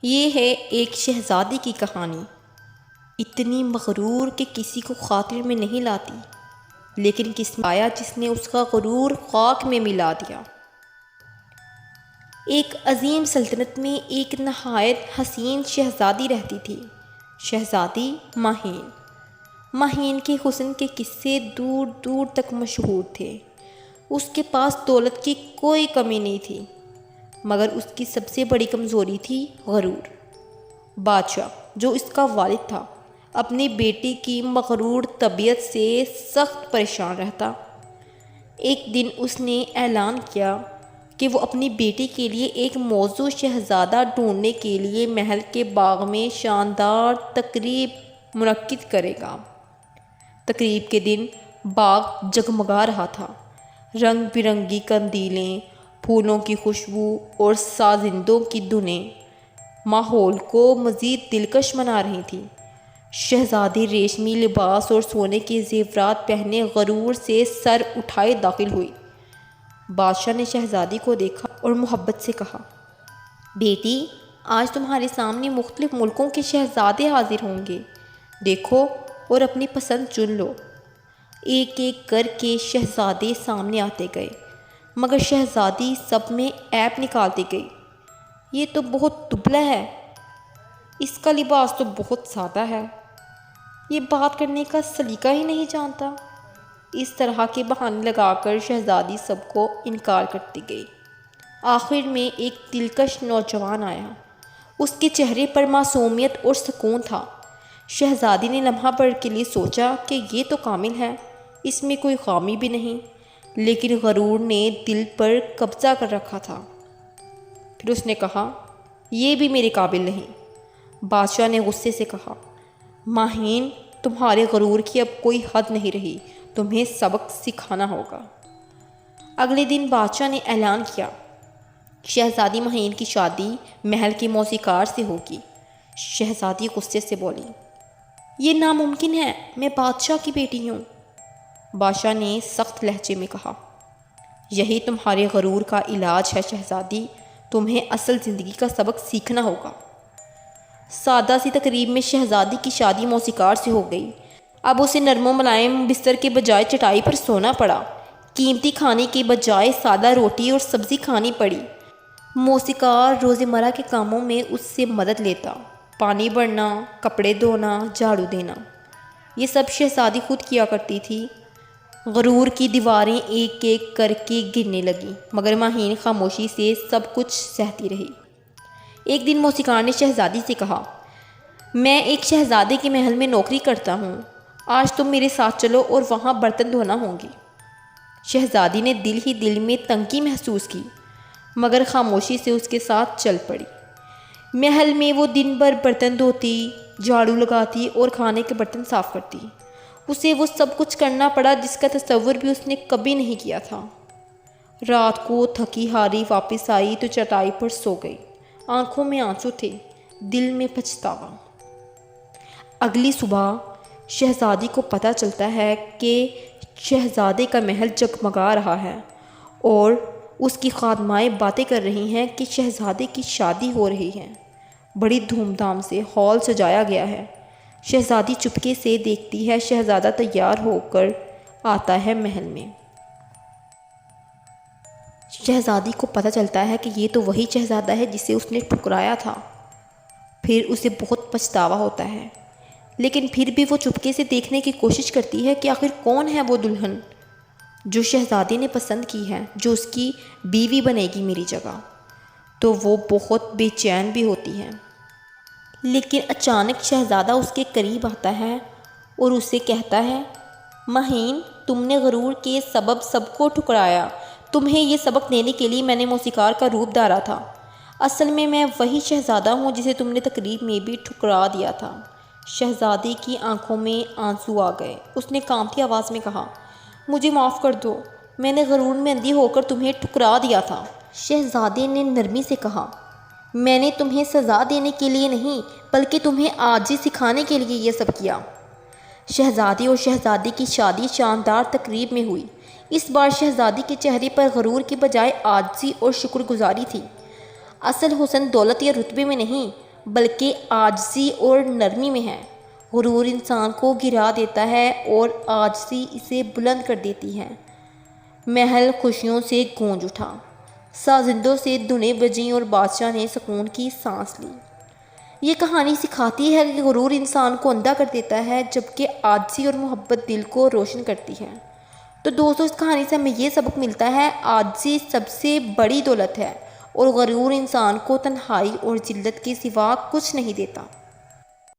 یہ ہے ایک شہزادی کی کہانی، اتنی مغرور کہ کسی کو خاطر میں نہیں لاتی، لیکن کس میں آیا جس نے اس کا غرور خاک میں ملا دیا۔ ایک عظیم سلطنت میں ایک نہایت حسین شہزادی رہتی تھی، شہزادی ماہین۔ ماہین کے حسن کے قصے دور دور تک مشہور تھے۔ اس کے پاس دولت کی کوئی کمی نہیں تھی، مگر اس کی سب سے بڑی کمزوری تھی غرور۔ بادشاہ، جو اس کا والد تھا، اپنی بیٹی کی مغرور طبیعت سے سخت پریشان رہتا۔ ایک دن اس نے اعلان کیا کہ وہ اپنی بیٹی کے لیے ایک موزوں شہزادہ ڈھونڈنے کے لیے محل کے باغ میں شاندار تقریب منعقد کرے گا۔ تقریب کے دن باغ جگمگا رہا تھا۔ رنگ برنگی قندیلیں، پھولوں کی خوشبو اور سازندوں کی دھنیں ماحول کو مزید دلکش بنا رہی تھیں۔ شہزادی ریشمی لباس اور سونے کے زیورات پہنے غرور سے سر اٹھائے داخل ہوئی۔ بادشاہ نے شہزادی کو دیکھا اور محبت سے کہا، بیٹی، آج تمہارے سامنے مختلف ملکوں کے شہزادے حاضر ہوں گے۔ دیکھو اور اپنی پسند چن لو۔ ایک ایک کر کے شہزادے سامنے آتے گئے، مگر شہزادی سب میں عیب نکالتی گئی۔ یہ تو بہت دبلا ہے، اس کا لباس تو بہت سادہ ہے، یہ بات کرنے کا سلیقہ ہی نہیں جانتا۔ اس طرح کے بہانے لگا کر شہزادی سب کو انکار کرتی گئی۔ آخر میں ایک دلکش نوجوان آیا۔ اس کے چہرے پر معصومیت اور سکون تھا۔ شہزادی نے لمحہ بھر کے لیے سوچا کہ یہ تو کامل ہے، اس میں کوئی خامی بھی نہیں، لیکن غرور نے دل پر قبضہ کر رکھا تھا۔ پھر اس نے کہا، یہ بھی میرے قابل نہیں۔ بادشاہ نے غصے سے کہا، ماہین، تمہارے غرور کی اب کوئی حد نہیں رہی، تمہیں سبق سکھانا ہوگا۔ اگلے دن بادشاہ نے اعلان کیا، شہزادی ماہین کی شادی محل کے موسیقار سے ہوگی۔ شہزادی غصے سے بولی، یہ ناممکن ہے، میں بادشاہ کی بیٹی ہوں۔ بادشاہ نے سخت لہجے میں کہا، یہی تمہارے غرور کا علاج ہے شہزادی، تمہیں اصل زندگی کا سبق سیکھنا ہوگا۔ سادہ سی تقریب میں شہزادی کی شادی موسیقار سے ہو گئی۔ اب اسے نرم و ملائم بستر کے بجائے چٹائی پر سونا پڑا۔ قیمتی کھانے کے بجائے سادہ روٹی اور سبزی کھانی پڑی۔ موسیقار روزمرہ کے کاموں میں اس سے مدد لیتا، پانی بھرنا، کپڑے دھونا، جھاڑو دینا، یہ سب شہزادی خود کیا کرتی تھی۔ غرور کی دیواریں ایک ایک کر کے گرنے لگیں، مگر ماہین خاموشی سے سب کچھ سہتی رہی۔ ایک دن موسیقار نے شہزادی سے کہا، میں ایک شہزادے کے محل میں نوکری کرتا ہوں، آج تم میرے ساتھ چلو اور وہاں برتن دھونا ہوں گی۔ شہزادی نے دل ہی دل میں تنگی محسوس کی، مگر خاموشی سے اس کے ساتھ چل پڑی۔ محل میں وہ دن بھر برتن دھوتی، جھاڑو لگاتی اور کھانے کے برتن صاف کرتی۔ اسے وہ سب کچھ کرنا پڑا جس کا تصور بھی اس نے کبھی نہیں کیا تھا۔ رات کو تھکی ہاری واپس آئی تو چٹائی پر سو گئی۔ آنکھوں میں آنسو تھے، دل میں پچھتاوا۔ اگلی صبح شہزادی کو پتہ چلتا ہے کہ شہزادے کا محل جگمگا رہا ہے اور اس کی خادمائیں باتیں کر رہی ہیں کہ شہزادے کی شادی ہو رہی ہے۔ بڑی دھوم دھام سے ہال سجایا گیا ہے۔ شہزادی چپکے سے دیکھتی ہے، شہزادہ تیار ہو کر آتا ہے محل میں۔ شہزادی کو پتہ چلتا ہے کہ یہ تو وہی شہزادہ ہے جسے اس نے ٹھکرایا تھا۔ پھر اسے بہت پچھتاوا ہوتا ہے، لیکن پھر بھی وہ چپکے سے دیکھنے کی کوشش کرتی ہے کہ آخر کون ہے وہ دلہن جو شہزادی نے پسند کی ہے، جو اس کی بیوی بنے گی میری جگہ۔ تو وہ بہت بے چین بھی ہوتی ہے، لیکن اچانک شہزادہ اس کے قریب آتا ہے اور اسے کہتا ہے، ماہین، تم نے غرور کے سبب سب کو ٹھکرایا، تمہیں یہ سبق دینے کے لیے میں نے موسیقار کا روپ دھارا تھا۔ اصل میں وہی شہزادہ ہوں جسے تم نے تقریب میں بھی ٹھکرا دیا تھا۔ شہزادی کی آنکھوں میں آنسو آ گئے۔ اس نے کانپتی آواز میں کہا، مجھے معاف کر دو، میں نے غرور میں اندھی ہو کر تمہیں ٹھکرا دیا تھا۔ شہزادے نے نرمی سے کہا، میں نے تمہیں سزا دینے کے لیے نہیں، بلکہ تمہیں عاجزی سکھانے کے لیے یہ سب کیا۔ شہزادی اور شہزادی کی شادی شاندار تقریب میں ہوئی۔ اس بار شہزادی کے چہرے پر غرور کی بجائے عاجزی اور شکر گزاری تھی۔ اصل حسن دولت یا رتبے میں نہیں، بلکہ عاجزی اور نرمی میں ہے۔ غرور انسان کو گرا دیتا ہے اور عاجزی اسے بلند کر دیتی ہے۔ محل خوشیوں سے گونج اٹھا، سازندوں سے دھنیں بجیں اور بادشاہ نے سکون کی سانس لی۔ یہ کہانی سکھاتی ہے کہ غرور انسان کو اندھا کر دیتا ہے جبکہ عاجزی اور محبت دل کو روشن کرتی ہے۔ تو دوستو اس کہانی سے ہمیں یہ سبق ملتا ہے، عاجزی سب سے بڑی دولت ہے اور غرور انسان کو تنہائی اور ذلت کے سوا کچھ نہیں دیتا۔